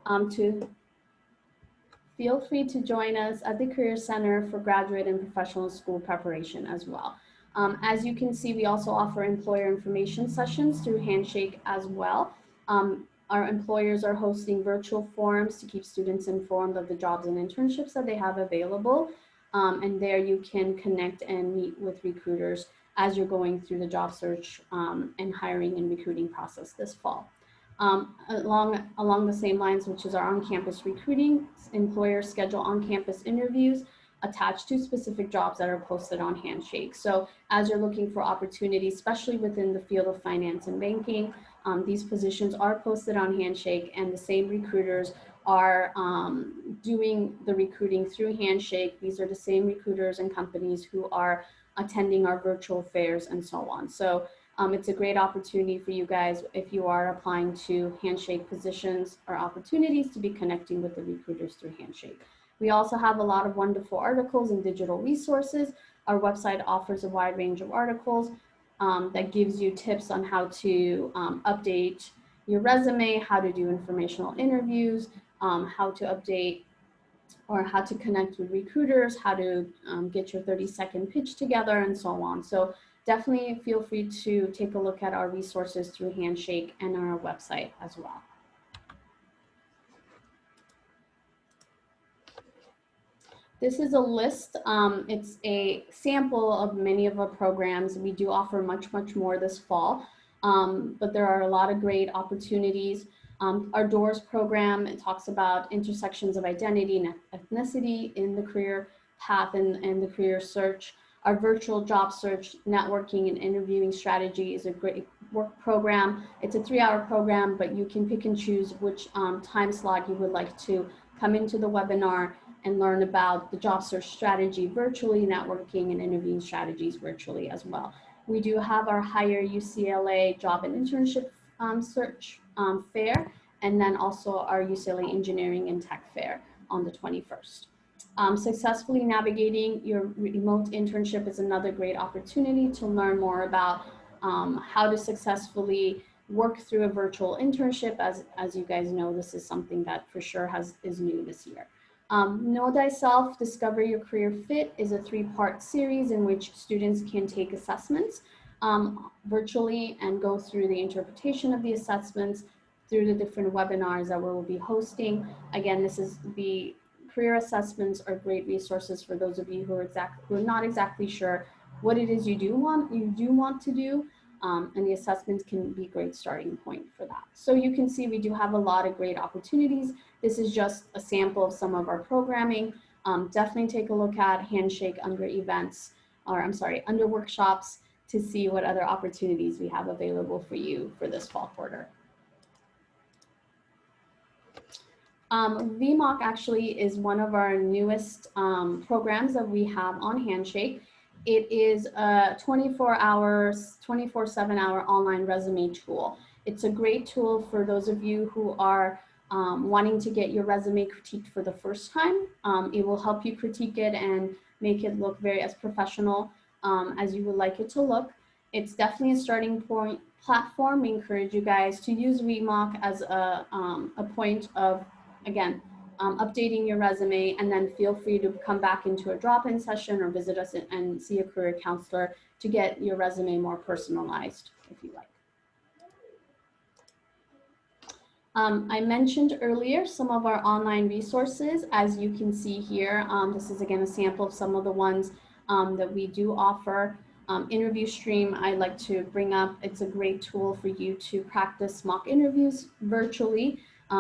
to feel free to join us at the Career Center for graduate and professional school preparation as well. As you can see, we also offer employer information sessions through Handshake as well. Our employers are hosting virtual forums to keep students informed of the jobs and internships that they have available. And there you can connect and meet with recruiters as you're going through the job search and hiring and recruiting process this fall. Along the same lines, which is our on-campus recruiting, employers schedule on-campus interviews attached to specific jobs that are posted on Handshake. So as you're looking for opportunities, especially within the field of finance and banking, these positions are posted on Handshake, and the same recruiters are doing the recruiting through Handshake. These are the same recruiters and companies who are attending our virtual fairs and so on. So it's a great opportunity for you guys if you are applying to Handshake positions or opportunities to be connecting with the recruiters through Handshake. We also have a lot of wonderful articles and digital resources. Our website offers a wide range of articles that gives you tips on how to update your resume, how to do informational interviews, how to update or how to connect with recruiters, how to get your 30-second pitch together, and so on. So definitely feel free to take a look at our resources through Handshake and on our website as well. This is a list. It's a sample of many of our programs. We do offer much more this fall, but there are a lot of great opportunities. Our DOORS program, it talks about intersections of identity and ethnicity in the career path and the career search. Our virtual job search, networking, and interviewing strategy is a great work program. It's a 3-hour program, but you can pick and choose which time slot you would like to come into the webinar and learn about the job search strategy virtually, networking, and interviewing strategies virtually as well. We do have our Hire UCLA Job and Internship Search Fair, and then also our UCLA Engineering and Tech Fair on the 21st. Successfully navigating your remote internship is another great opportunity to learn more about how to successfully work through a virtual internship. As you guys know, this is something that for sure is new this year. Know Thyself, Discover Your Career Fit is a 3-part series in which students can take assessments virtually and go through the interpretation of the assessments through the different webinars that we'll be hosting. Again, this is the career assessments are great resources for those of you who are not exactly sure what it is you do want to do, and the assessments can be a great starting point for that. So you can see we do have a lot of great opportunities. This is just a sample of some of our programming. Definitely take a look at Handshake under events, or I'm sorry, under workshops to see what other opportunities we have available for you for this fall quarter. VMOC actually is one of our newest programs that we have on Handshake. It is a 24/7 online resume tool. It's a great tool for those of you who are wanting to get your resume critiqued for the first time. It will help you critique it and make it look as professional as you would like it to look. It's definitely a starting point platform. We encourage you guys to use VMOC as a point of, again, updating your resume, and then feel free to come back into a drop-in session or visit us and see a career counselor to get your resume more personalized if you like. I mentioned earlier some of our online resources. As you can see here, this is again a sample of some of the ones that we do offer. Interview Stream, I like to bring up. It's a great tool for you to practice mock interviews virtually.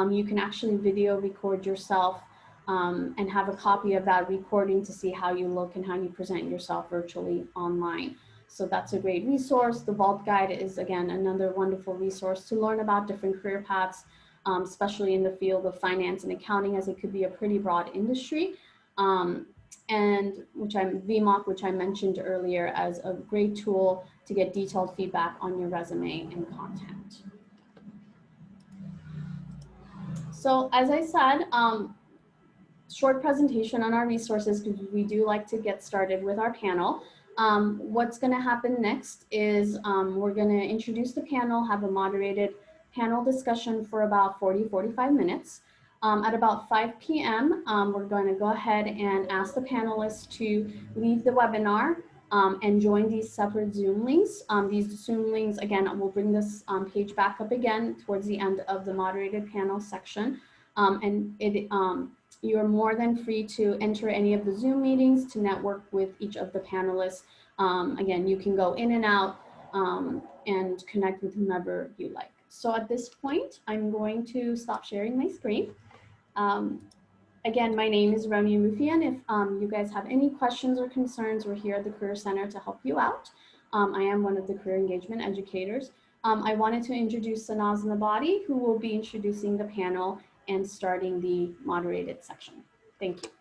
You can actually video record yourself and have a copy of that recording to see how you look and how you present yourself virtually online. So that's a great resource. The Vault Guide is, again, another wonderful resource to learn about different career paths, especially in the field of finance and accounting, as it could be a pretty broad industry. And VMOC, which I mentioned earlier, as a great tool to get detailed feedback on your resume and content. So as I said, short presentation on our resources, because we do like to get started with our panel. What's going to happen next is we're going to introduce the panel, have a moderated panel discussion for about 40-45 minutes. At about 5 p.m., we're going to go ahead and ask the panelists to leave the webinar and join these separate Zoom links. These Zoom links, again, we'll bring this page back up again towards the end of the moderated panel section. You are more than free to enter any of the Zoom meetings to network with each of the panelists. Again, you can go in and out and connect with whomever you like. So at this point, I'm going to stop sharing my screen. Again, my name is Roni Rufian. If you guys have any questions or concerns, we're here at the Career Center to help you out. I am one of the career engagement educators. I wanted to introduce Sanaz Nabadi, who will be introducing the panel and starting the moderated section. Thank you.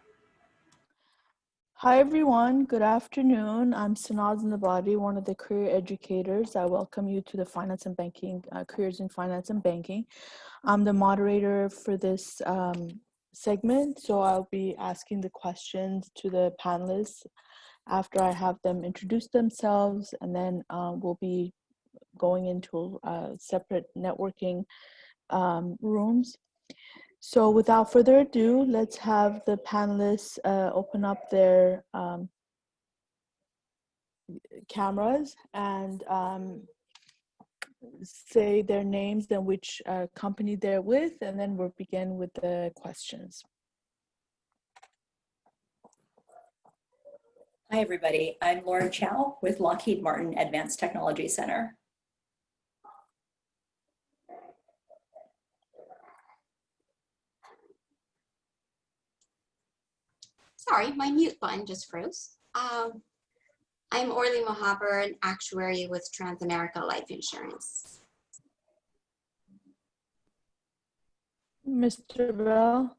Hi, everyone. Good afternoon. I'm Sanaz Nabadi, one of the career educators. I welcome you to the Finance and Banking, Careers in Finance and Banking. I'm the moderator for this segment, so I'll be asking the questions to the panelists after I have them introduce themselves, and then we'll be going into separate networking rooms. So without further ado, let's have the panelists open up their cameras and say their names and which company they're with, and then we'll begin with the questions. Hi, everybody. I'm Lauren Chow with Lockheed Martin Advanced Technology Center. Sorry, my mute button just froze. I'm Orly Mohaber, an actuary with Transamerica Life Insurance. Mr. Bell?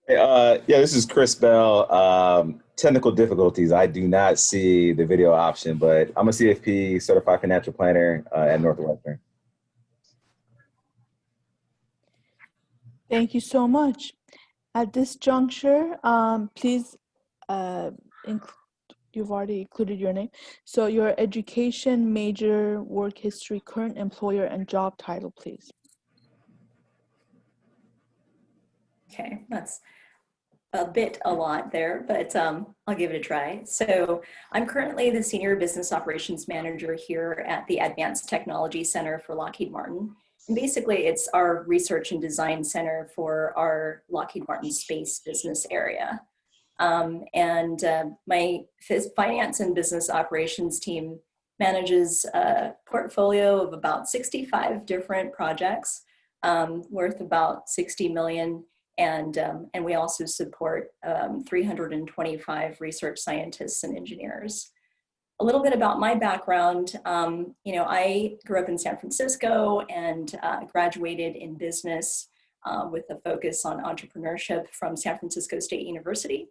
Yeah, this is Chris Bell. Technical difficulties. I do not see the video option, but I'm a CFP, Certified Financial Planner at Northwestern. Thank you so much. At this juncture, please, you've already included your name. So your education, major, work history, current employer, and job title, please. Okay, that's a lot there, but I'll give it a try. So I'm currently the Senior Business Operations Manager here at the Advanced Technology Center for Lockheed Martin. And basically, it's our research and design center for our Lockheed Martin space business area. My finance and business operations team manages a portfolio of about 65 different projects worth about 60 million. And we also support 325 research scientists and engineers. A little bit about my background, I grew up in San Francisco and graduated in business with a focus on entrepreneurship from San Francisco State University.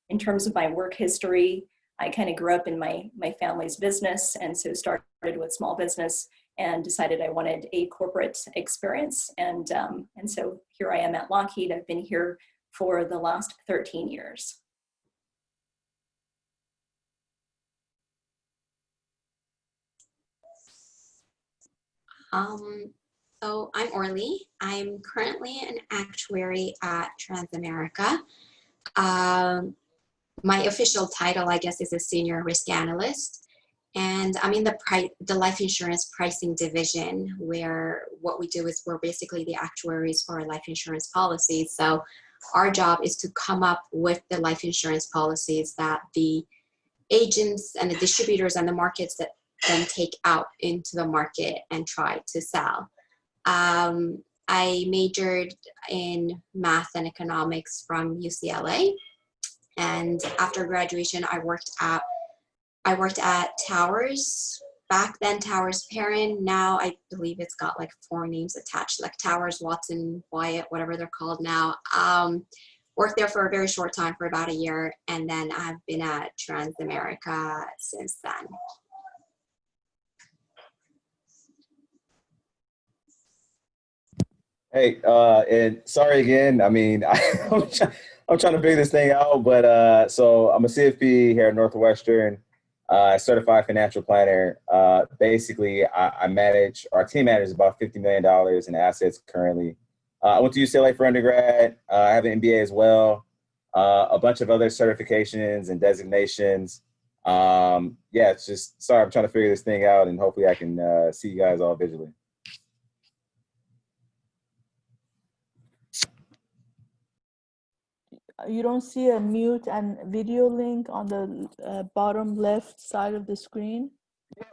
In terms of my work history, I kind of grew up in my family's business, and so started with small business and decided I wanted a corporate experience. And so here I am at Lockheed. I've been here for the last 13 years. So I'm Orly. I'm currently an actuary at Transamerica. My official title, I guess, is a senior risk analyst. And I'm in the life insurance pricing division, where what we do is we're basically the actuaries for our life insurance policies. So our job is to come up with the life insurance policies that the agents and the distributors and the markets that then take out into the market and try to sell. I majored in math and economics from UCLA. And after graduation, I worked at Towers, back then Towers Parent. Now I believe it's got like 4 names attached, like Towers, Watson, Wyatt, whatever they're called now. Worked there for a very short time, for about a year, and then I've been at Transamerica since then. Hey, and sorry again. I mean, I'm trying to figure this thing out, but so I'm a CFP here at Northwestern, certified financial planner. Basically, I manage, our team manages about $50 million in assets currently. I went to UCLA for undergrad. I have an MBA as well. A bunch of other certifications and designations. Yeah, it's just, sorry, I'm trying to figure this thing out, and hopefully I can see you guys all visually. You don't see a mute and video link on the bottom left side of the screen?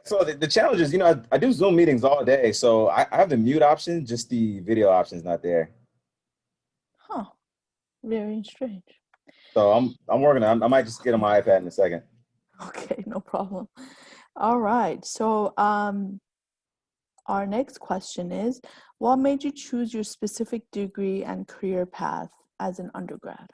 So the challenge is, I do Zoom meetings all day, so I have the mute option, just the video option is not there. Huh, very strange. So I'm working on. I might just get on my iPad in a second. Okay, no problem. All right, so our next question is, what made you choose your specific degree and career path as an undergrad?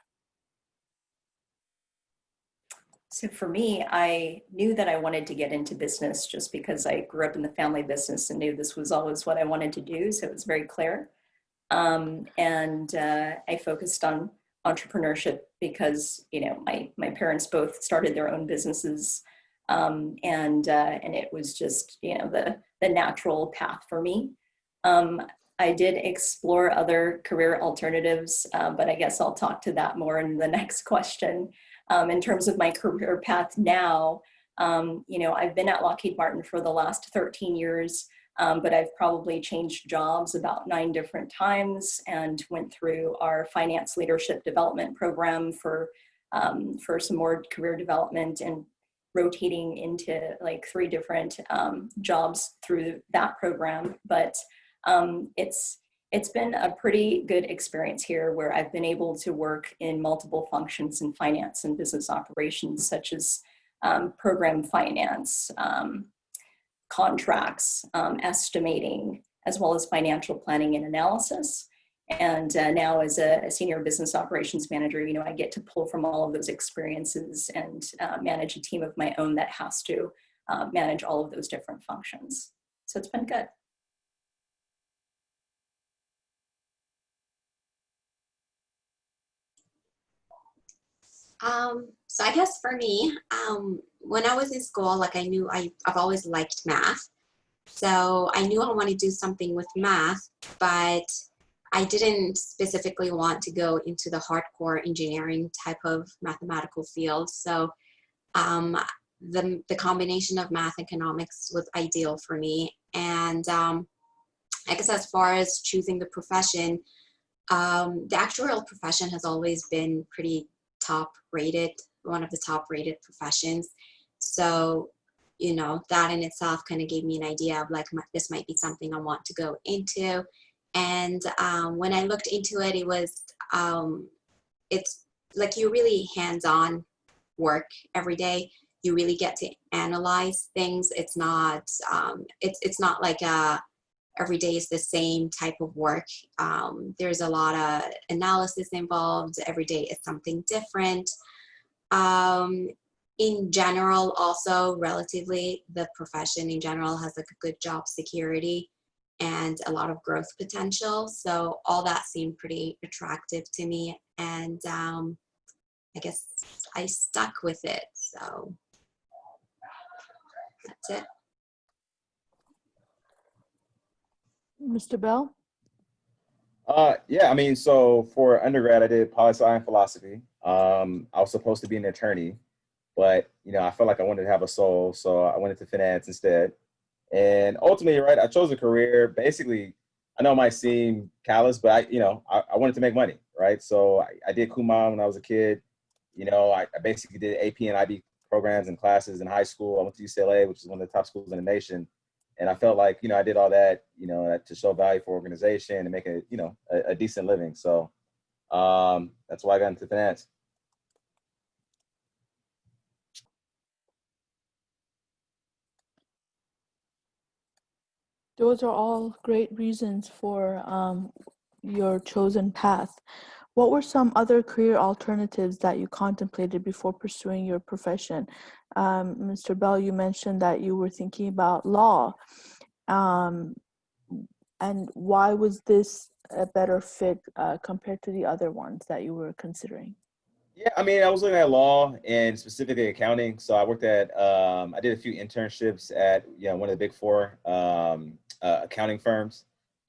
So for me, I knew that I wanted to get into business just because I grew up in the family business and knew this was always what I wanted to do. So it was very clear. I focused on entrepreneurship because, my parents both started their own businesses. And it was just, the natural path for me. I did explore other career alternatives, but I guess I'll talk to that more in the next question. In terms of my career path now, I've been at Lockheed Martin for the last 13 years, but I've probably changed jobs about 9 different times and went through our finance leadership development program for some more career development and rotating into like 3 different jobs through that program. But it's been a pretty good experience here where I've been able to work in multiple functions in finance and business operations, such as program finance, contracts, estimating, as well as financial planning and analysis. And now as a senior business operations manager, I get to pull from all of those experiences and manage a team of my own that has to manage all of those different functions. So it's been good. So I guess for me, when I was in school, like I've always liked math. So I knew I wanted to do something with math, but I didn't specifically want to go into the hardcore engineering type of mathematical field. So the combination of math and economics was ideal for me. And I guess as far as choosing the profession, the actuarial profession has always been pretty top rated, one of the top rated professions. So, that in itself kind of gave me an idea of like, this might be something I want to go into. And when I looked into it, it's like you really hands-on work every day. You really get to analyze things. It's not, it's not like every day is the same type of work. There's a lot of analysis involved. Every day is something different. In general, also relatively, the profession in general has like a good job security and a lot of growth potential. So all that seemed pretty attractive to me. And I guess I stuck with it. So that's it. Mr. Bell? Yeah, I mean, so for undergrad, I did poli-sci and philosophy. I was supposed to be an attorney, but I felt like I wanted to have a soul, so I went into finance instead. And ultimately, right, I chose a career. Basically, I know it might seem callous, but I wanted to make money, right? So I did Kumon when I was a kid. I basically did AP and IB programs and classes in high school. I went to UCLA, which is one of the top schools in the nation. And I felt like, I did all that, to show value for organization and make a decent living. So that's why I got into finance. Those are all great reasons for your chosen path. What were some other career alternatives that you contemplated before pursuing your profession? Mr. Bell, you mentioned that you were thinking about law. And why was this a better fit compared to the other ones that you were considering? Yeah, I mean, I was looking at law and specifically accounting. So I worked at, I did a few internships at, one of the big 4 accounting firms.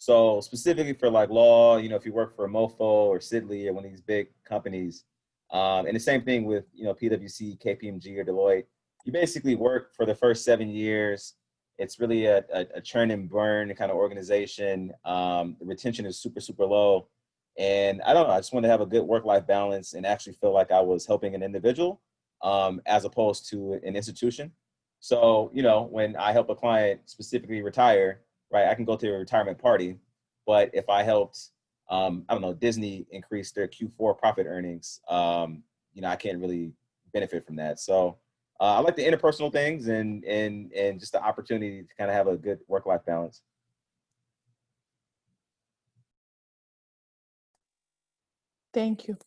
So specifically for like law, you know, if you work for Mofo or Sidley or one of these big companies, and the same thing with, you know, PwC, KPMG, or Deloitte, you basically work for the first 7 years. It's really a churn and burn kind of organization. The retention is super, super low. And I don't know, I just want to have a good work-life balance and actually feel like I was helping an individual as opposed to an institution. So, you know, when I help a client specifically retire, right, I can go to a retirement party, but if I helped, I don't know, Disney increase their Q4 profit earnings, you know, I can't really benefit from that. So I like the interpersonal things and just the opportunity to kind of have a good work-life balance. Thank you.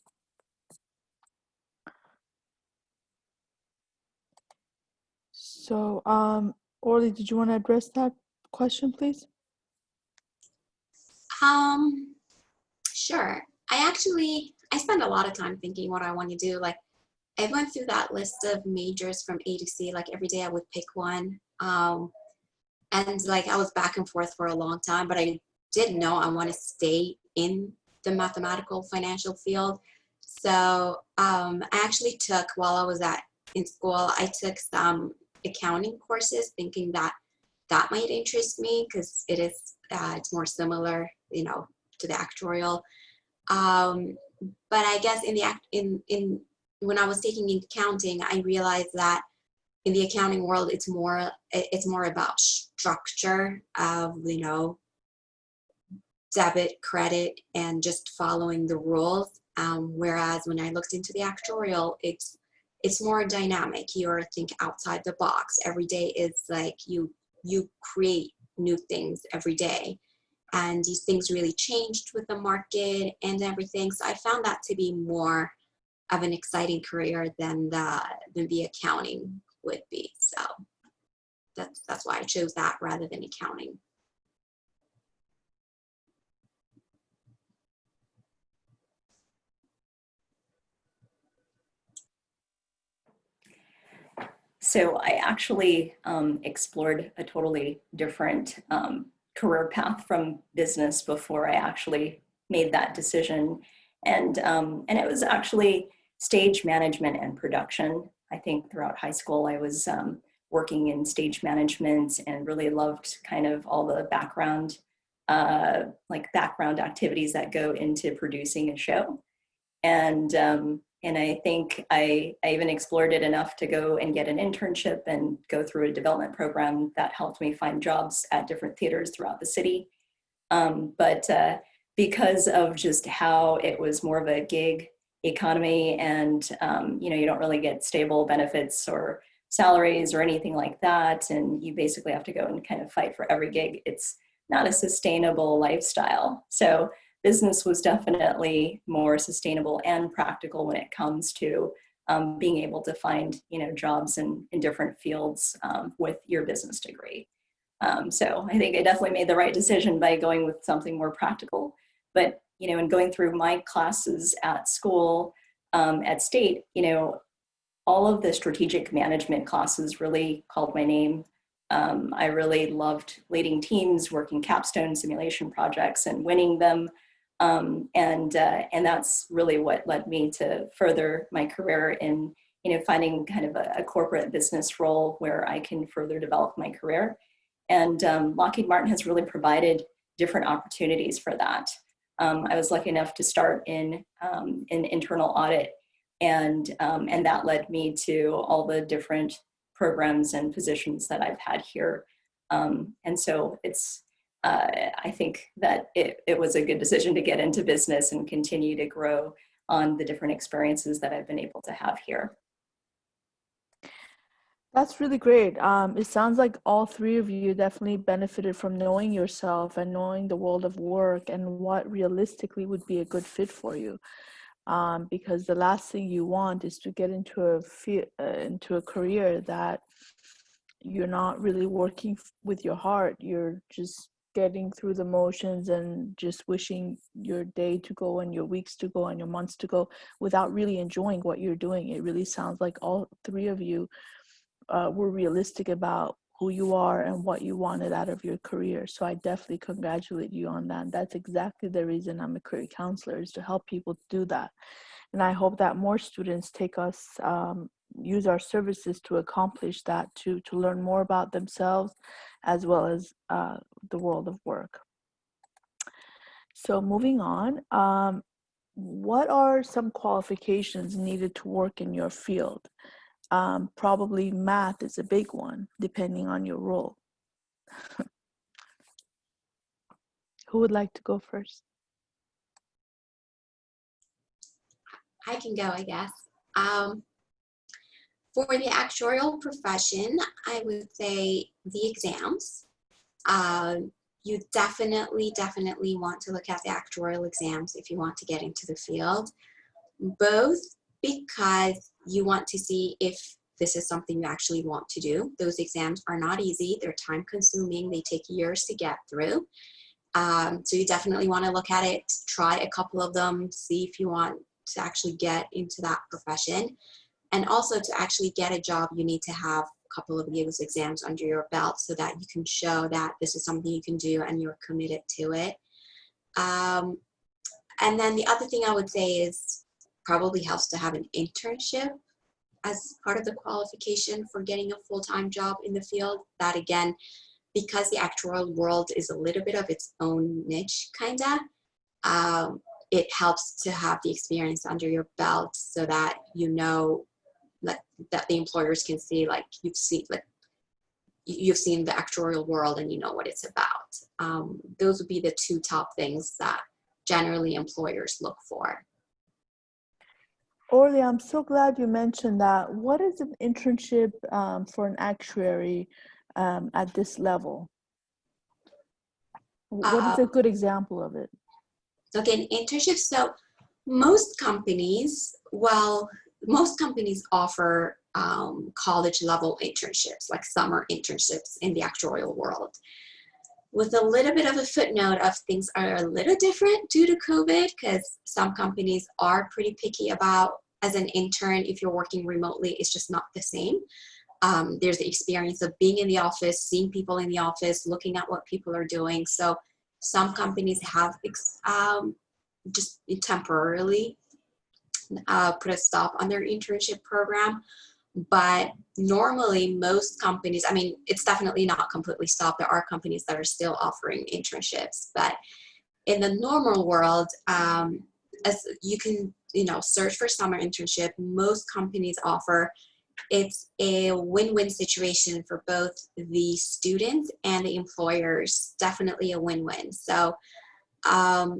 So, Orly, did you want to address that question, please? Sure. I spend a lot of time thinking what I want to do. Like, I went through that list of majors from A to C. Like, every day I would pick one. And like, I was back and forth for a long time, but I did know I want to stay in the mathematical financial field. So I actually took, while I was in school, I took some accounting courses thinking that that might interest me because it's more similar, you know, to the actuarial. But I guess in when I was taking accounting, I realized that in the accounting world, it's more about structure of, you know, debit, credit, and just following the rules. Whereas when I looked into the actuarial, it's more dynamic. You're think outside the box. Every day is like you create new things every day. And these things really changed with the market and everything. So I found that to be more of an exciting career than the accounting would be. So that's why I chose that rather than accounting. So I actually explored a totally different career path from business before I actually made that decision. And it was actually stage management and production. I think throughout high school, I was working in stage management and really loved kind of all the background, like background activities that go into producing a show. And I think I even explored it enough to go and get an internship and go through a development program that helped me find jobs at different theaters throughout the city. But because of just how it was more of a gig economy and, you know, you don't really get stable benefits or salaries or anything like that. And you basically have to go and kind of fight for every gig. It's not a sustainable lifestyle. So business was definitely more sustainable and practical when it comes to being able to find, you know, jobs in different fields with your business degree. So I think I definitely made the right decision by going with something more practical. But, you know, in going through my classes at school, at State, you know, all of the strategic management classes really called my name. I really loved leading teams, working capstone simulation projects and winning them. And that's really what led me to further my career in, you know, finding kind of a corporate business role where I can further develop my career. And Lockheed Martin has really provided different opportunities for that. I was lucky enough to start in internal audit, and that led me to all the different programs and positions that I've had here. And so it's, I think that it was a good decision to get into business and continue to grow on the different experiences that I've been able to have here. That's really great. It sounds like all three of you definitely benefited from knowing yourself and knowing the world of work and what realistically would be a good fit for you. Because the last thing you want is to get into a career that you're not really working with your heart. You're just getting through the motions and just wishing your day to go and your weeks to go and your months to go without really enjoying what you're doing. It really sounds like all three of you were realistic about who you are and what you wanted out of your career. So I definitely congratulate you on that. That's exactly the reason I'm a career counselor, is to help people do that. And I hope that more students take us, use our services to accomplish that, to learn more about themselves as well as the world of work. So moving on, what are some qualifications needed to work in your field? Probably math is a big one, depending on your role. Who would like to go first? I can go, I guess. For the actuarial profession, I would say the exams. You definitely want to look at the actuarial exams if you want to get into the field, both because you want to see if this is something you actually want to do. Those exams are not easy, they're time consuming, they take years to get through. So you definitely want to look at it, try a couple of them, see if you want to actually get into that profession. And also to actually get a job, you need to have a couple of those exams under your belt so that you can show that this is something you can do and you're committed to it. And then the other thing I would say is probably helps to have an internship as part of the qualification for getting a full-time job in the field. That again, because the actuarial world is a little bit of its own niche, kinda, it helps to have the experience under your belt so that you know, like, that the employers can see, like, you've seen the actuarial world and you know what it's about. Those would be the two top things that generally employers look for. Orly, I'm so glad you mentioned that. What is an internship for an actuary at this level? What is a good example of it? Okay, an internship. So most companies offer college level internships, like summer internships in the actuarial world. With a little bit of a footnote of things are a little different due to COVID, because some companies are pretty picky about, as an intern, if you're working remotely, it's just not the same. There's the experience of being in the office, seeing people in the office, looking at what people are doing. So some companies have just temporarily put a stop on their internship program. But normally most companies, I mean, it's definitely not completely stopped. There are companies that are still offering internships, but in the normal world, as you can, search for summer internship, most companies offer. It's a win-win situation for both the students and the employers, definitely a win-win. So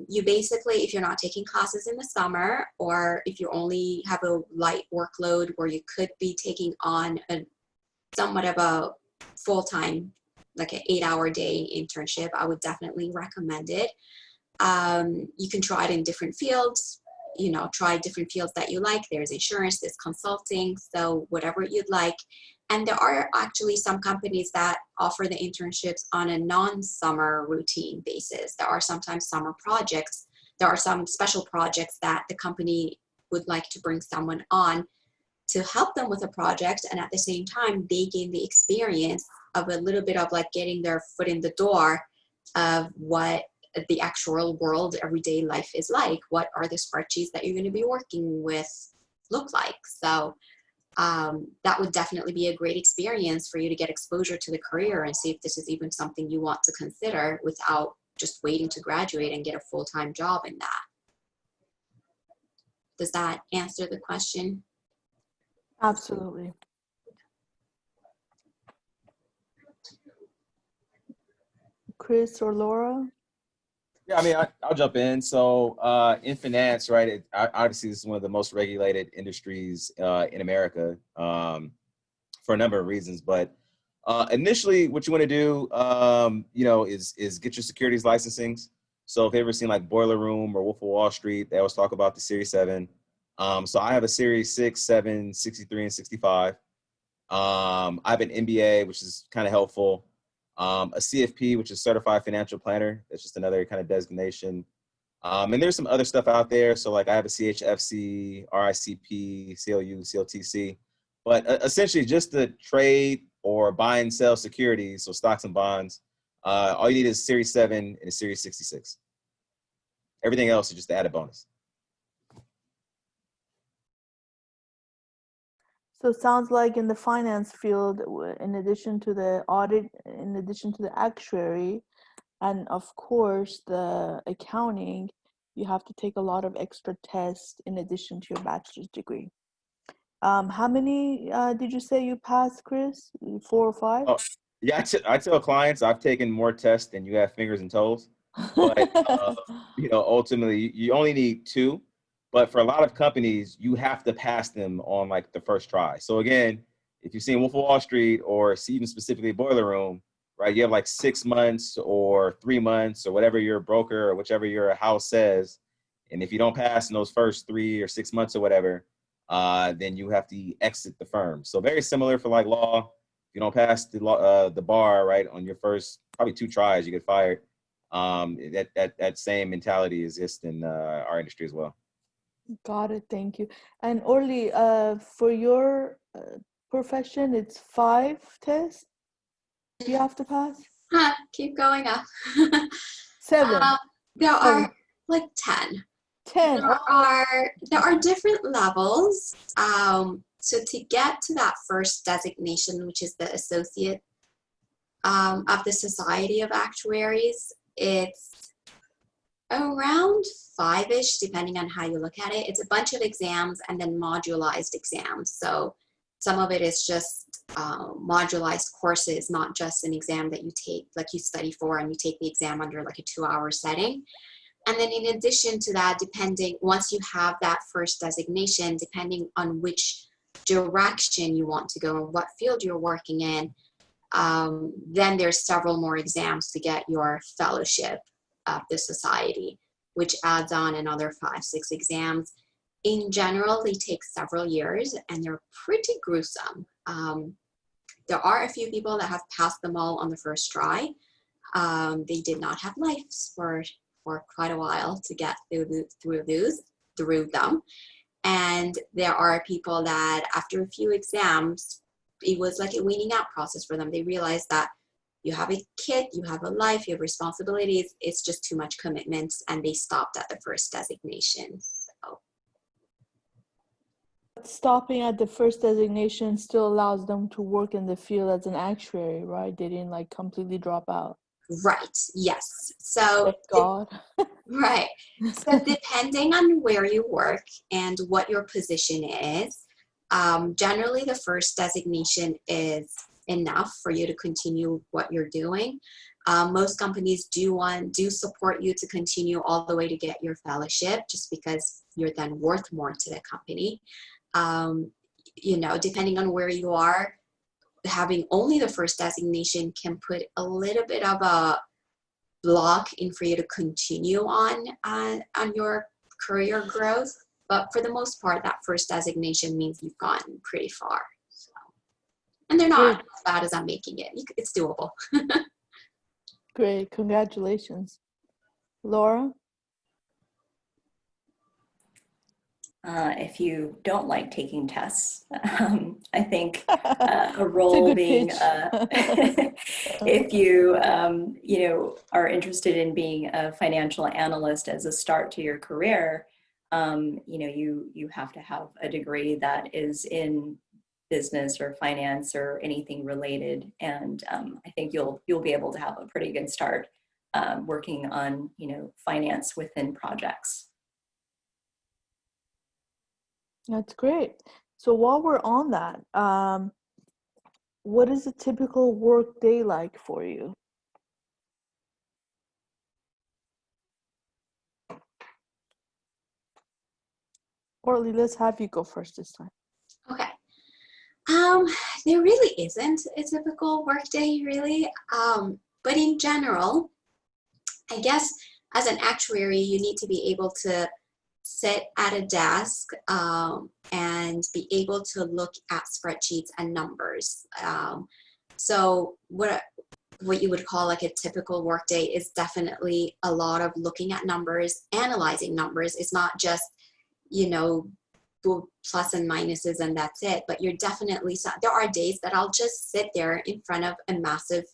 you basically, if you're not taking classes in the summer, or if you only have a light workload where you could be taking on a somewhat of a full-time, like an 8-hour day internship, I would definitely recommend it. You can try it in different fields, try different fields that you like. There's insurance, there's consulting, so whatever you'd like. And there are actually some companies that offer the internships on a non-summer routine basis. There are sometimes summer projects. There are some special projects that the company would like to bring someone on to help them with a project. And at the same time, they gain the experience of a little bit of like getting their foot in the door of what the actual world, everyday life is like. What are the spreadsheets that you're going to be working with look like? So that would definitely be a great experience for you to get exposure to the career and see if this is even something you want to consider without just waiting to graduate and get a full-time job in that. Does that answer the question? Absolutely. Chris or Laura? Yeah, I mean, I'll jump in. So in finance, right, obviously this is one of the most regulated industries in America for a number of reasons. But initially, what you want to do, is get your securities licensings. So if you've ever seen like Boiler Room or Wolf of Wall Street, they always talk about the Series 7. So I have a Series 6, 7, 63, and 65. I have an MBA, which is kind of helpful. A CFP, which is Certified Financial Planner. That's just another kind of designation. And there's some other stuff out there. So like I have a CHFC, RICP, CLU, CLTC. But essentially just the trade or buy and sell securities, so stocks and bonds, all you need is Series 7 and a Series 66. Everything else is just the added bonus. So it sounds like in the finance field, in addition to the audit, in addition to the actuary, and of course the accounting, you have to take a lot of extra tests in addition to your bachelor's degree. How many did you say you passed, Chris? 4 or 5? Oh, yeah, I tell clients I've taken more tests than you have fingers and toes, but ultimately you only need 2. But for a lot of companies, you have to pass them on like the first try. So again, if you've seen Wolf of Wall Street or see even specifically Boiler Room, right? You have like 6 months or 3 months or whatever your broker or whichever your house says. And if you don't pass in those first 3 or 6 months or whatever, then you have to exit the firm. So very similar for like law. If you don't pass the bar, right, on your first probably 2 tries, you get fired. That same mentality exists in our industry as well. Got it. Thank you. And Orly, for your profession, it's 5 tests you have to pass? Keep going up. 7. There 7. are like 10. 10. There are different levels. So to get to that first designation, which is the associate of the Society of Actuaries, it's around 5-ish, depending on how you look at it. It's a bunch of exams and then modularized exams. So some of it is just modularized courses, not just an exam that you take, like you study for and you take the exam under like a 2-hour setting. And then in addition to that, once you have that first designation, depending on which direction you want to go and what field you're working in, then there's several more exams to get your fellowship of the society, which adds on another 5-6 exams. In general, they take several years and they're pretty gruesome. There are a few people that have passed them all on the first try. They did not have lives for quite a while to get through them. And there are people that after a few exams, it was like a weaning out process for them. They realized that you have a kid, you have a life, you have responsibilities, it's just too much commitment, and they stopped at the first designation. So. Stopping at the first designation still allows them to work in the field as an actuary, right? They didn't like completely drop out. Right, yes. So, thank God. Right. So depending on where you work and what your position is, generally the first designation is enough for you to continue what you're doing. Most companies do support you to continue all the way to get your fellowship, just because you're then worth more to the company. Depending on where you are, having only the first designation can put a little bit of a block in for you to continue on your career growth. But for the most part, that first designation means you've gotten pretty far. So. And they're not as bad as I'm making it. It's doable. Great. Congratulations. Laura? If you don't like taking tests, I think a role being, if you are interested in being a financial analyst as a start to your career, you have to have a degree that is in business or finance or anything related, and I think you'll be able to have a pretty good start working on finance within projects. That's great. So while we're on that, what is a typical work day like for you? Orly, let's have you go first this time. Okay. There really isn't a typical workday, really. But in general, I guess as an actuary, you need to be able to sit at a desk and be able to look at spreadsheets and numbers. So what you would call like a typical workday is definitely a lot of looking at numbers, analyzing numbers. It's not just, do plus and minuses and that's it. But you're definitely, there are days that I'll just sit there in front of a massive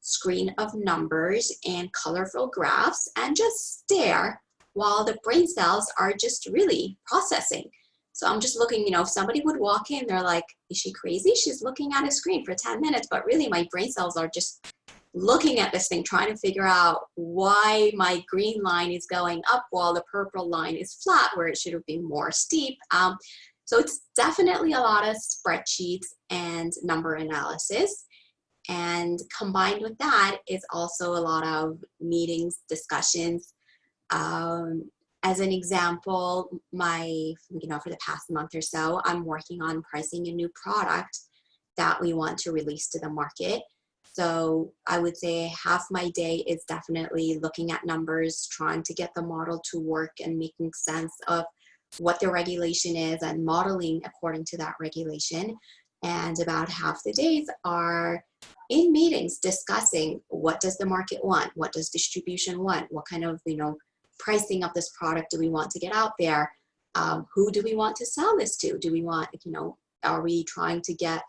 screen of numbers and colorful graphs and just stare while the brain cells are just really processing. So I'm just looking, if somebody would walk in, they're like, is she crazy? She's looking at a screen for 10 minutes, but really my brain cells are just looking at this thing, trying to figure out why my green line is going up while the purple line is flat, where it should have been more steep. So it's definitely a lot of spreadsheets and number analysis. And combined with that is also a lot of meetings, discussions. As an example, for the past month or so, I'm working on pricing a new product that we want to release to the market. So I would say half my day is definitely looking at numbers, trying to get the model to work and making sense of what the regulation is and modeling according to that regulation. And about half the days are in meetings discussing what does the market want, what does distribution want, what kind of pricing of this product do we want to get out there, who do we want to sell this to? Do we want, are we trying to get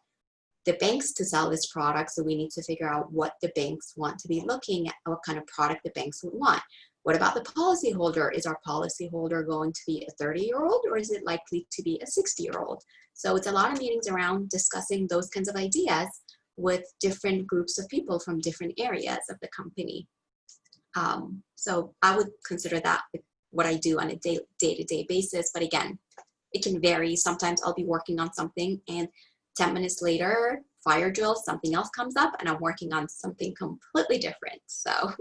the banks to sell this product? So we need to figure out what the banks want to be looking at, what kind of product the banks would want. What about the policyholder? Is our policyholder going to be a 30-year-old or is it likely to be a 60-year-old? So it's a lot of meetings around discussing those kinds of ideas with different groups of people from different areas of the company. So I would consider that what I do on a day-to-day basis. But again, it can vary. Sometimes I'll be working on something and 10 minutes later, fire drill, something else comes up and I'm working on something completely different. So.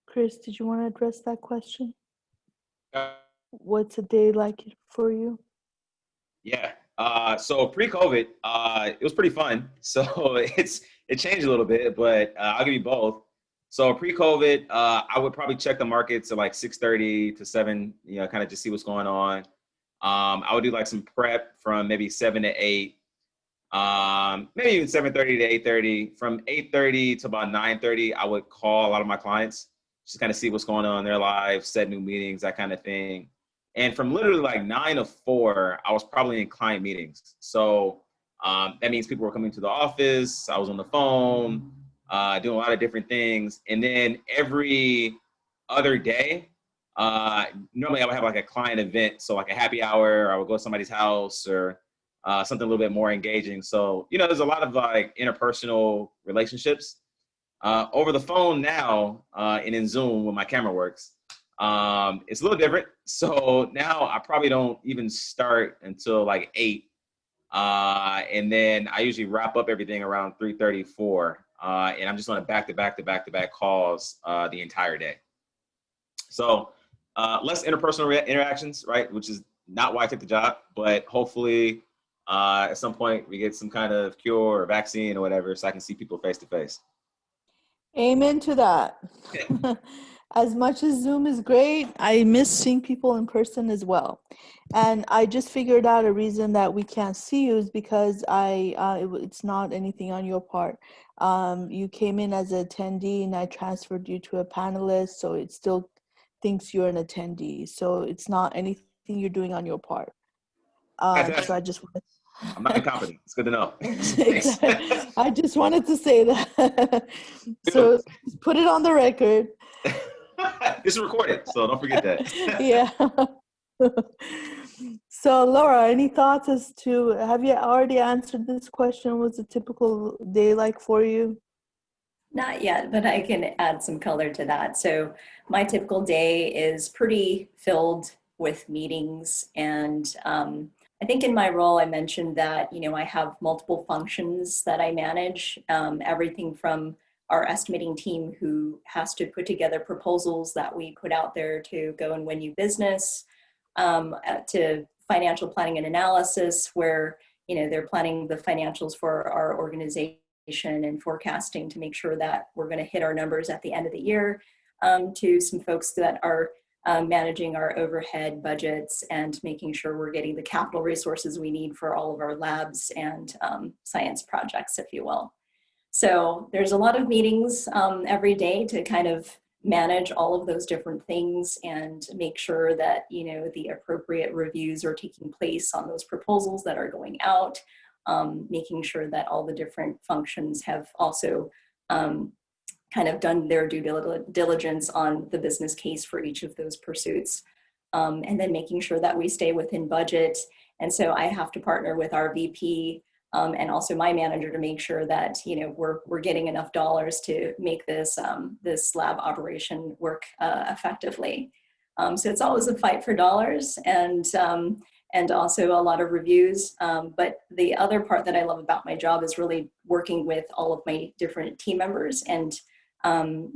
Chris, did you want to address that question? What's a day like for you? Yeah. So pre-COVID, it was pretty fun. So it changed a little bit, but I'll give you both. So pre-COVID, I would probably check the markets at like 6:30 to 7, kind of just see what's going on. I would do like some prep from maybe 7 to 8, maybe even 7:30 to 8:30. From 8:30 to about 9:30, I would call a lot of my clients, just kind of see what's going on in their lives, set new meetings, that kind of thing. And from literally like 9 to 4, I was probably in client meetings. So that means people were coming to the office. I was on the phone, doing a lot of different things. And then every other day, normally I would have like a client event. So like a happy hour, or I would go to somebody's house or something a little bit more engaging. So, there's a lot of like interpersonal relationships. Over the phone now and in Zoom when my camera works, it's a little different. So now I probably don't even start until like 8. And then I usually wrap up everything around 3:34. And I'm just on a back-to-back calls the entire day. So less interpersonal interactions, right? Which is not why I took the job, but hopefully at some point we get some kind of cure or vaccine or whatever so I can see people face to face. Amen to that. As much as Zoom is great, I miss seeing people in person as well. And I just figured out a reason that we can't see you is because it's not anything on your part. You came in as an attendee and I transferred you to a panelist, so it still thinks you're an attendee. So it's not anything you're doing on your part. So I just wanted I'm not incompetent. It's good to know. Exactly. I just wanted to say that. So put it on the record. This is recorded, so don't forget that. Yeah. So Laura, any thoughts as to, have you already answered this question? What's a typical day like for you? Not yet, but I can add some color to that. So my typical day is pretty filled with meetings. And I think in my role, I mentioned that, I have multiple functions that I manage, everything from our estimating team who has to put together proposals that we put out there to go and win new business, to financial planning and analysis where, they're planning the financials for our organization and forecasting to make sure that we're going to hit our numbers at the end of the year, to some folks that are managing our overhead budgets and making sure we're getting the capital resources we need for all of our labs and science projects, if you will. So there's a lot of meetings every day to kind of manage all of those different things and make sure that, you know, the appropriate reviews are taking place on those proposals that are going out, making sure that all the different functions have also kind of done their due diligence on the business case for each of those pursuits. And then making sure that we stay within budget. And so I have to partner with our VP and also my manager to make sure that, you know, we're getting enough dollars to make this this lab operation work effectively. So it's always a fight for dollars and also a lot of reviews. But the other part that I love about my job is really working with all of my different team members and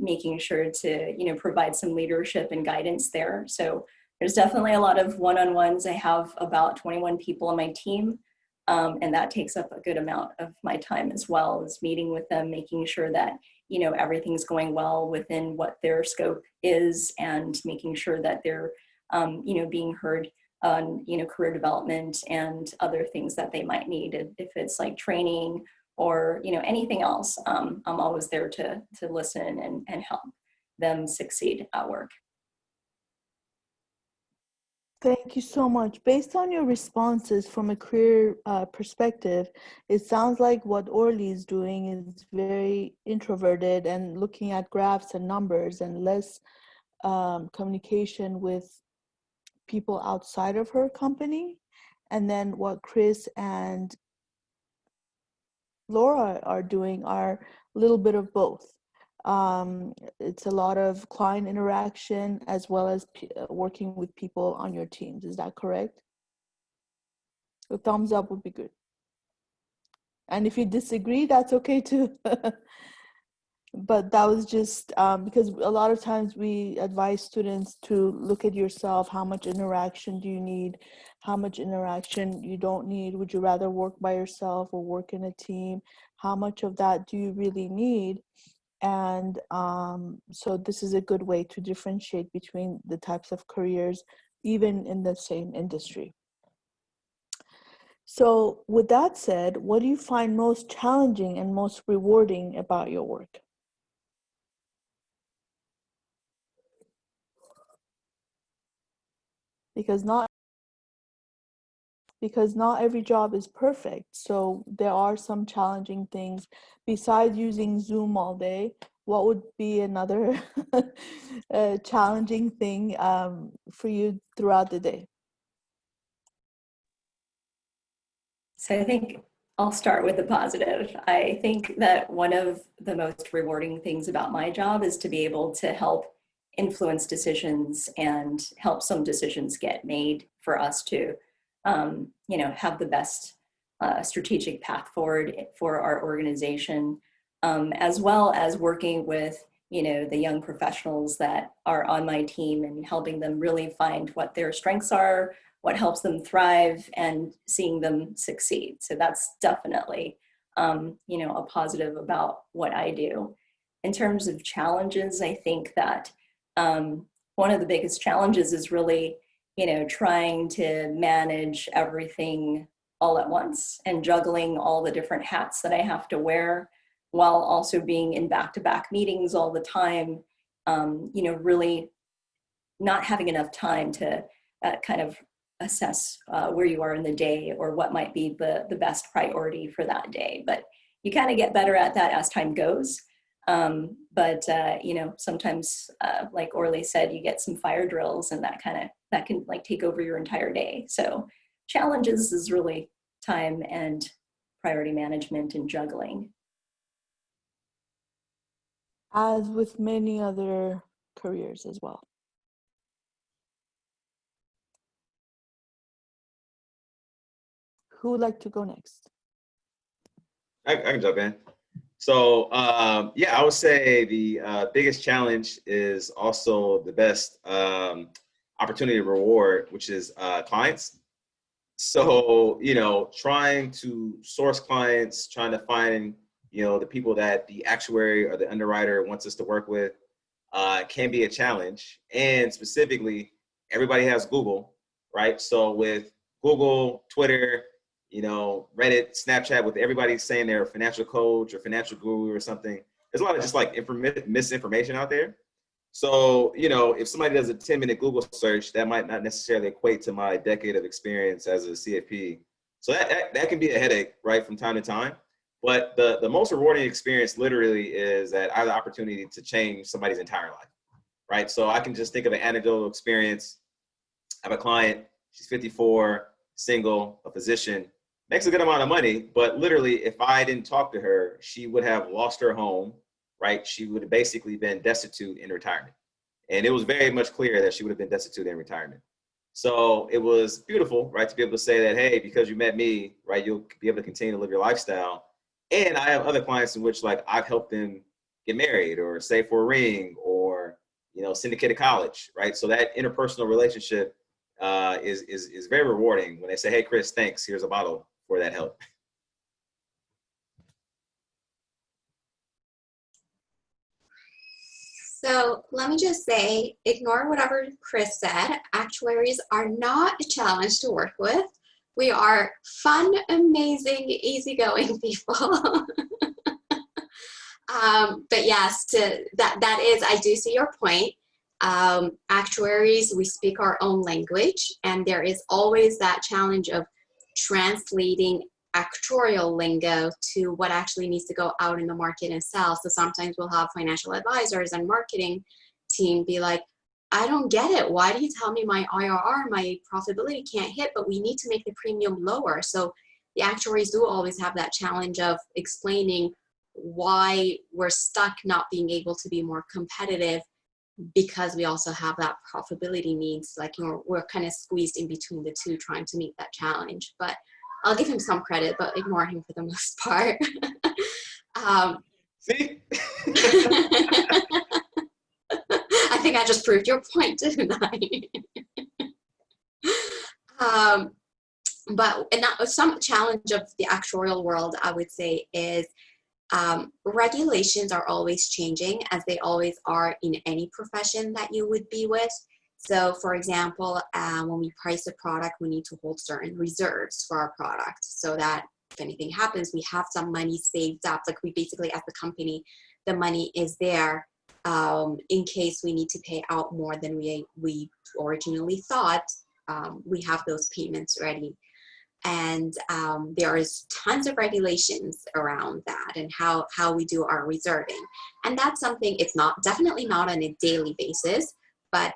making sure to, you know, provide some leadership and guidance there. So there's definitely a lot of one-on-ones. I have about 21 people on my team. And that takes up a good amount of my time as well, as meeting with them, making sure that, you know, everything's going well within what their scope is and making sure that they're, you know, being heard on, you know, career development and other things that they might need. If it's like training or, you know, anything else, I'm always there to listen and help them succeed at work. Thank you so much. Based on your responses from a career perspective, it sounds like what Orly is doing is very introverted and looking at graphs and numbers and less communication with people outside of her company. And then what Chris and Laura are doing are a little bit of both. It's a lot of client interaction as well as working with people on your teams. Is that correct? A thumbs up would be good. And if you disagree, that's okay too. But that was just because a lot of times we advise students to look at yourself. How much interaction do you need? How much interaction you don't need? Would you rather work by yourself or work in a team? How much of that do you really need? And so this is a good way to differentiate between the types of careers, even in the same industry. So with that said, what do you find most challenging and most rewarding about your work? Because not every job is perfect. So there are some challenging things. Besides using Zoom all day, what would be another challenging thing for you throughout the day? So I think I'll start with the positive. I think that one of the most rewarding things about my job is to be able to help influence decisions and help some decisions get made for us to, you know, have the best strategic path forward for our organization, as well as working with, you know, the young professionals that are on my team and helping them really find what their strengths are, what helps them thrive, and seeing them succeed. So that's definitely, you know, a positive about what I do. In terms of challenges, I think that one of the biggest challenges is really, you know, trying to manage everything all at once and juggling all the different hats that I have to wear while also being in back-to-back meetings all the time, you know, really not having enough time to kind of assess where you are in the day or what might be the best priority for that day. But you kind of get better at that as time goes. But you know, sometimes, like Orly said, you get some fire drills and that can like take over your entire day. So challenges is really time and priority management and juggling. As with many other careers as well. Who would like to go next? I can jump in. So yeah, I would say the biggest challenge is also the best opportunity to reward, which is clients. So, you know, trying to source clients, trying to find, you know, the people that the actuary or the underwriter wants us to work with can be a challenge. And specifically, everybody has Google, right? So with Google, Twitter, Reddit, Snapchat, with everybody saying they're a financial coach or financial guru or something. There's a lot of just like misinformation out there. So, if somebody does a 10-minute Google search, that might not necessarily equate to my decade of experience as a CFP. So that can be a headache, right, from time to time. But the most rewarding experience literally is that I have the opportunity to change somebody's entire life, right? So I can just think of an anecdotal experience. I have a client, she's 54, single, a physician, makes a good amount of money, but literally if I didn't talk to her, she would have lost her home, right? She would have basically been destitute in retirement. And it was very much clear that she would have been destitute in retirement. So it was beautiful, right, to be able to say that, hey, because you met me, right, you'll be able to continue to live your lifestyle. And I have other clients in which, like, I've helped them get married or save for a ring or, syndicate a college, right? So that interpersonal relationship is very rewarding when they say, hey, Chris, thanks, here's a bottle for that help. So let me just say, ignore whatever Chris said. Actuaries are not a challenge to work with. We are fun, amazing, easygoing people. But yes, that is, I do see your point. Actuaries, we speak our own language, and there is always that challenge of translating actuarial lingo to what actually needs to go out in the market and sell. So sometimes we'll have financial advisors and marketing team be like, I don't get it. Why do you tell me my IRR, my profitability can't hit, but we need to make the premium lower? So the actuaries do always have that challenge of explaining why we're stuck not being able to be more competitive, because we also have that profitability needs. Like, we're kind of squeezed in between the two trying to meet that challenge. But I'll give him some credit, but ignore him for the most part. See? I think I just proved your point, didn't I? But some challenge of the actuarial world, I would say, is regulations are always changing, as they always are in any profession that you would be with. So for example, when we price a product, we need to hold certain reserves for our product so that if anything happens, we have some money saved up. Like, we basically, as the company, the money is there in case we need to pay out more than we originally thought. We have those payments ready. And there is tons of regulations around that and how we do our reserving. And that's something, it's definitely not on a daily basis, but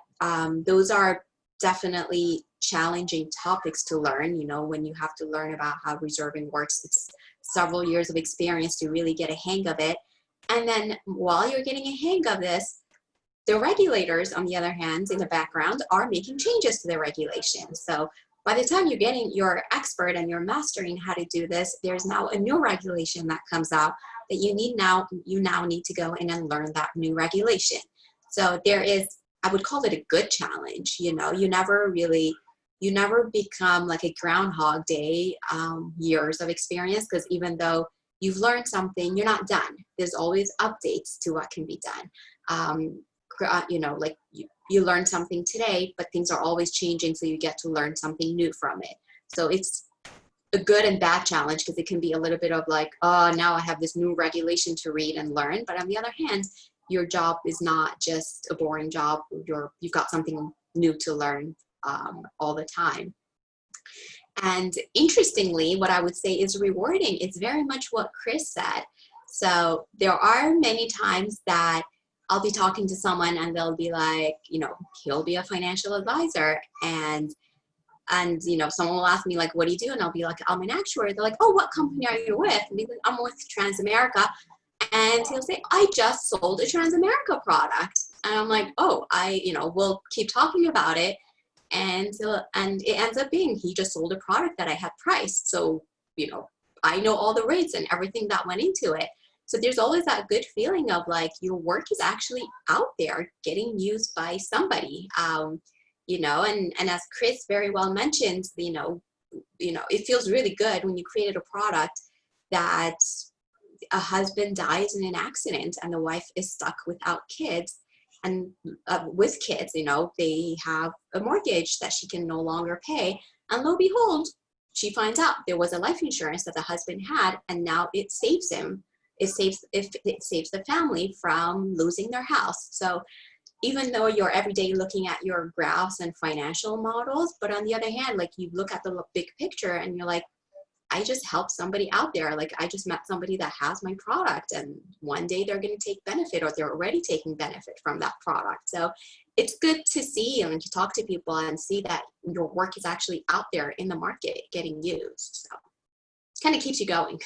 those are definitely challenging topics to learn. When you have to learn about how reserving works, it's several years of experience to really get a hang of it. And then while you're getting a hang of this, the regulators, on the other hand, in the background, are making changes to the regulations. So by the time you're expert and you're mastering how to do this, there's now a new regulation that comes out that you now need to go in and learn that new regulation. So there is, I would call it a good challenge. You never become like a Groundhog Day years of experience, because even though you've learned something, you're not done. There's always updates to what can be done. Like you learn something today, but things are always changing, so you get to learn something new from it. So it's a good and bad challenge, because it can be a little bit of like, oh, now I have this new regulation to read and learn. But on the other hand, your job is not just a boring job. You've got something new to learn all the time. And interestingly, what I would say is rewarding. It's very much what Chris said. So there are many times that I'll be talking to someone and they'll be like, he'll be a financial advisor, and someone will ask me like, what do you do? And I'll be like, I'm an actuary. They're like, oh, what company are you with? And like, I'm with Transamerica. And he'll say, I just sold a Transamerica product. And I'm like, oh, we'll keep talking about it. And it ends up being, he just sold a product that I had priced. So, I know all the rates and everything that went into it. So there's always that good feeling of like, your work is actually out there getting used by somebody, and as Chris very well mentioned, it feels really good when you created a product that a husband dies in an accident and the wife is stuck without kids. And with kids, they have a mortgage that she can no longer pay. And lo and behold, she finds out there was a life insurance that the husband had, and now it saves him. It saves the family from losing their house. So even though you're every day looking at your graphs and financial models, but on the other hand, like you look at the big picture and you're like, I just helped somebody out there. Like I just met somebody that has my product, and one day they're going to take benefit, or they're already taking benefit from that product. So it's good to see and to talk to people and see that your work is actually out there in the market getting used. So it kind of keeps you going.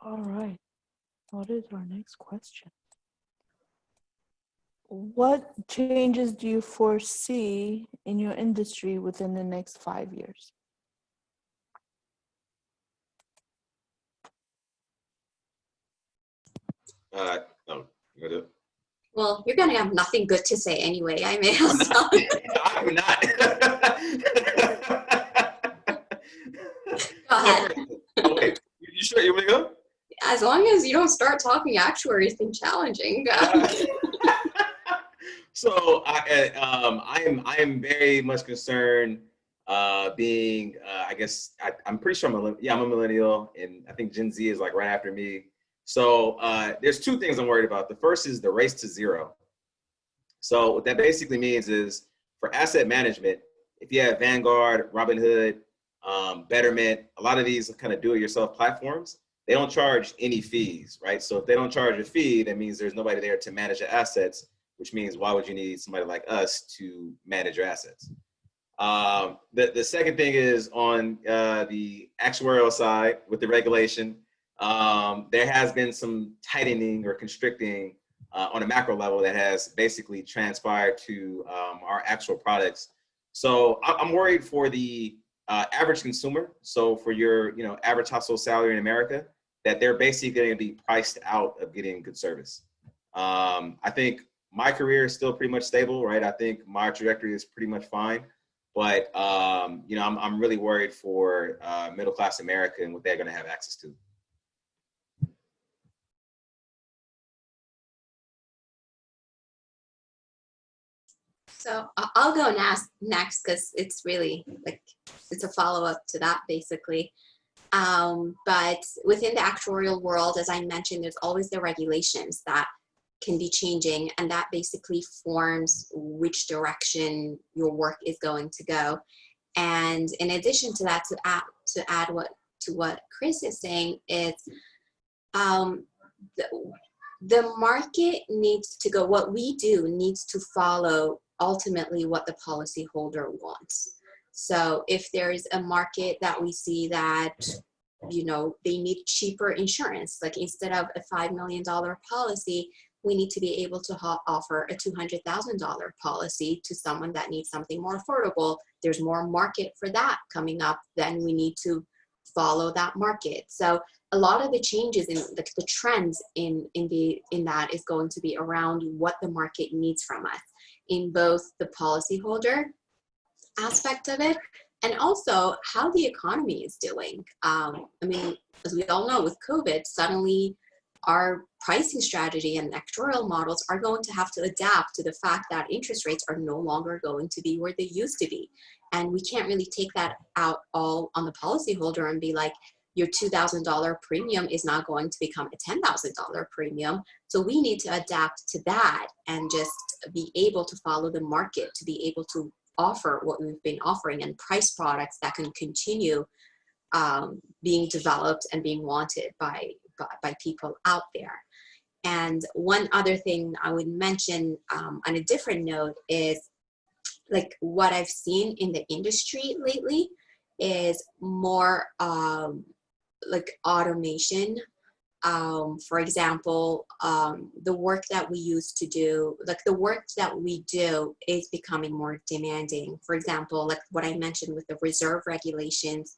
All right. What is our next question? What changes do you foresee in your industry within the next 5 years? Oh, you wanna do it? Well, you're going to have nothing good to say anyway. I may as I'm well. not. I'm not. Go ahead. Oh, wait. You sure you want to go? As long as you don't start talking actuaries, then challenging. So I am very much concerned. Being I guess I'm pretty sure I'm a millennial, and I think Gen Z is like right after me. So there's two things I'm worried about. The first is the race to zero. So what that basically means is for asset management, if you have Vanguard, Robinhood, Betterment, a lot of these kind of do-it-yourself platforms, they don't charge any fees, right? So if they don't charge a fee, that means there's nobody there to manage the assets, which means why would you need somebody like us to manage your assets? The second thing is on the actuarial side with the regulation, there has been some tightening or constricting on a macro level that has basically transpired to our actual products. So I'm worried for the average consumer. So for your average household salary in America, that they're basically going to be priced out of getting good service. I think my career is still pretty much stable, right? I think my trajectory is pretty much fine. But I'm really worried for middle class America and what they're going to have access to. So I'll go next because it's really like it's a follow-up to that basically. But within the actuarial world, as I mentioned, there's always the regulations that can be changing, and that basically forms which direction your work is going to go. And in addition to that, to add what Chris is saying is um, the market needs to go, what we do needs to follow ultimately what the policyholder wants. So if there's a market that we see that, they need cheaper insurance, like instead of a $5 million policy, we need to be able to offer a $200,000 policy to someone that needs something more affordable. There's more market for that coming up, then we need to follow that market. So a lot of the changes in the trends in that is going to be around what the market needs from us in both the policyholder aspect of it and also how the economy is doing. As we all know, with COVID, suddenly our pricing strategy and actuarial models are going to have to adapt to the fact that interest rates are no longer going to be where they used to be. And we can't really take that out all on the policyholder and be like, your $2,000 premium is not going to become a $10,000 premium. So we need to adapt to that and just be able to follow the market to be able to offer what we've been offering and price products that can continue being developed and being wanted by people out there. And one other thing I would mention on a different note is like what I've seen in the industry lately is more like automation. For example, the work that we used to do, like the work that we do is becoming more demanding. For example, like what I mentioned with the reserve regulations,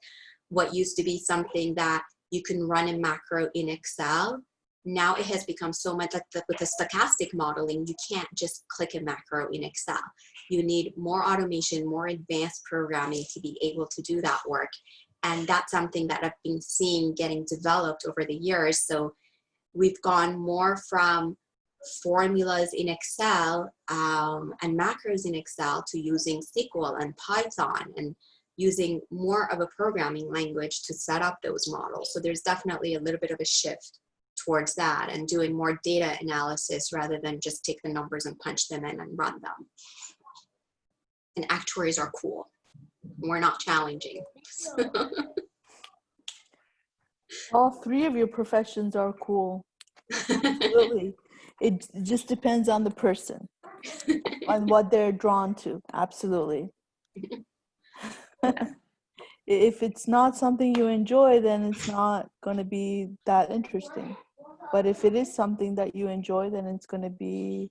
what used to be something that you can run a macro in Excel, now it has become so much like with the stochastic modeling, you can't just click a macro in Excel. You need more automation, more advanced programming to be able to do that work. And that's something that I've been seeing getting developed over the years. So we've gone more from formulas in Excel and macros in Excel to using SQL and Python and using more of a programming language to set up those models. So there's definitely a little bit of a shift towards that and doing more data analysis rather than just take the numbers and punch them in and run them. And actuaries are cool. We're not challenging. All three of your professions are cool. Absolutely. It just depends on the person, on what they're drawn to. Absolutely. If it's not something you enjoy, then it's not going to be that interesting. But if it is something that you enjoy, then it's going to be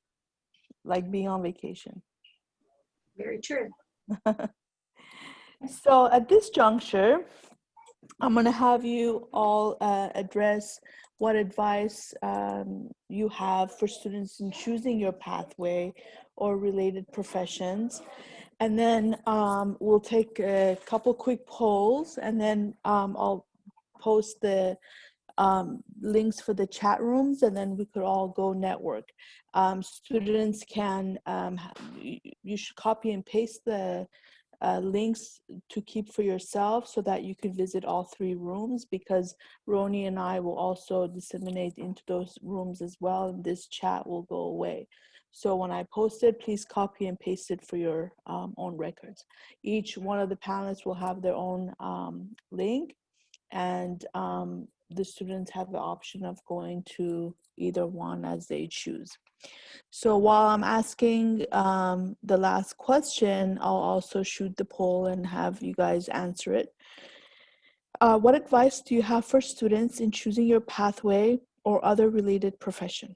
like being on vacation. Very true. So at this juncture, I'm going to have you all address what advice you have for students in choosing your pathway or related professions. And then we'll take a couple quick polls, and then I'll post the links for the chat rooms, and then we could all go network. Students can, you should copy and paste the links to keep for yourself so that you can visit all three rooms, because Roni and I will also disseminate into those rooms as well, and this chat will go away. So when I post it, please copy and paste it for your own records. Each one of the panelists will have their own link, and the students have the option of going to either one as they choose. So while I'm asking the last question, I'll also shoot the poll and have you guys answer it. What advice do you have for students in choosing your pathway or other related profession?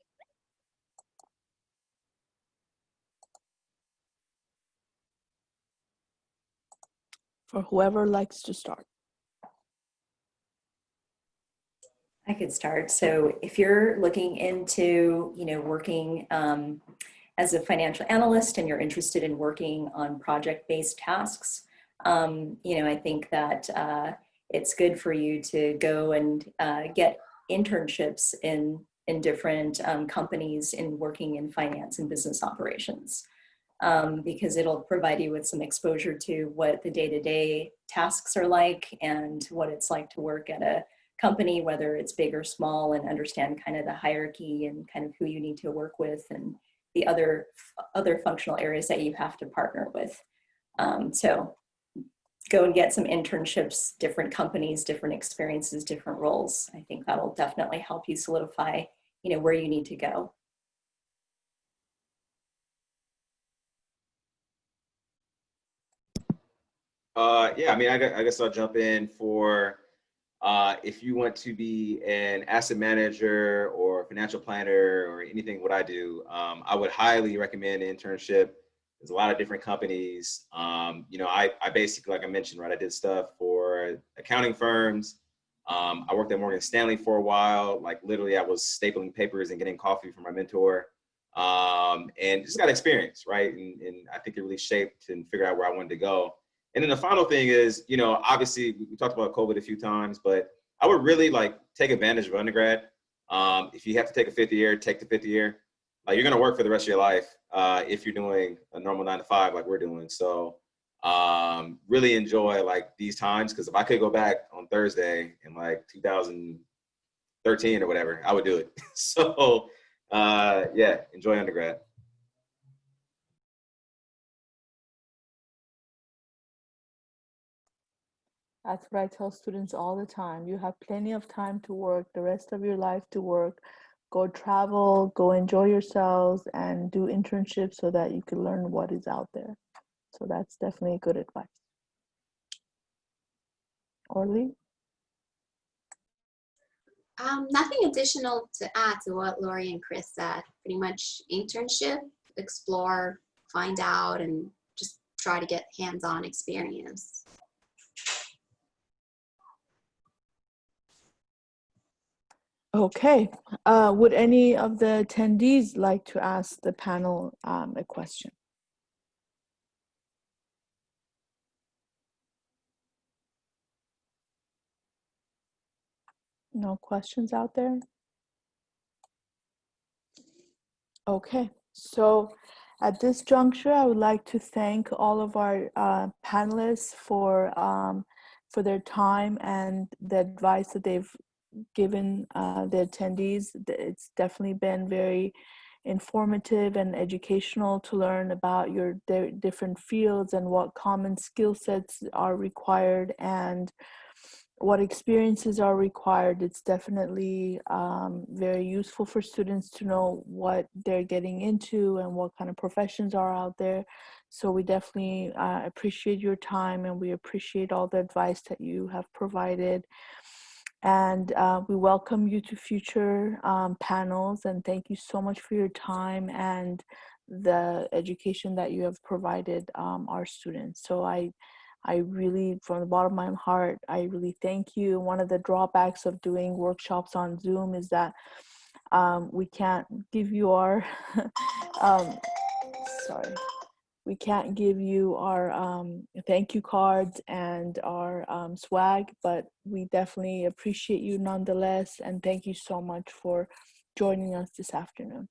For whoever likes to start. I could start. So if you're looking into, working as a financial analyst and you're interested in working on project-based tasks, I think that it's good for you to go and get internships in different companies in working in finance and business operations. Because it'll provide you with some exposure to what the day-to-day tasks are like and what it's like to work at a company, whether it's big or small, and understand kind of the hierarchy and kind of who you need to work with and the other functional areas that you have to partner with. So go and get some internships, different companies, different experiences, different roles. I think that'll definitely help you solidify, where you need to go. Yeah, I mean, I guess I'll jump in for if you want to be an asset manager or financial planner or anything what I do, I would highly recommend an internship. There's a lot of different companies. I basically, like I mentioned, right, I did stuff for accounting firms. I worked at Morgan Stanley for a while. Like literally I was stapling papers and getting coffee from my mentor. And just got experience, right? And I think it really shaped and figured out where I wanted to go. And then the final thing is, obviously we talked about COVID a few times, but I would really take advantage of undergrad. If you have to take a fifth year, take the fifth year. You're going to work for the rest of your life if you're doing a normal 9 to 5 like we're doing. So really enjoy these times, because if I could go back on Thursday in 2013 or whatever, I would do it. So yeah, enjoy undergrad. That's what I tell students all the time. You have plenty of time to work, the rest of your life to work. Go travel, go enjoy yourselves, and do internships so that you can learn what is out there. So that's definitely good advice. Orly? Nothing additional to add to what Lori and Chris said. Pretty much internship, explore, find out, and just try to get hands-on experience. Okay. Would any of the attendees like to ask the panel a question? No questions out there? Okay, so at this juncture, I would like to thank all of our panelists for their time and the advice that they've given the attendees. It's definitely been very informative and educational to learn about your different fields and what common skill sets are required and what experiences are required. It's definitely very useful for students to know what they're getting into and what kind of professions are out there. So we definitely appreciate your time, and we appreciate all the advice that you have provided. And we welcome you to future panels, and thank you so much for your time and the education that you have provided our students. So I really, from the bottom of my heart, I really thank you. One of the drawbacks of doing workshops on Zoom is that we can't give you our, sorry, we can't give you our thank you cards and our swag, but we definitely appreciate you nonetheless. And thank you so much for joining us this afternoon.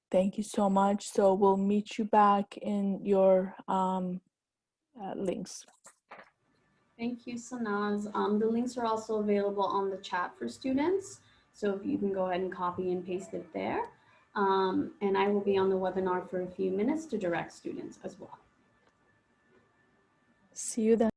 Thank you so much. So we'll meet you back in your links. Thank you, Sanaz. The links are also available on the chat for students. So if you can go ahead and copy and paste it there. And I will be on the webinar for a few minutes to direct students as well. See you then.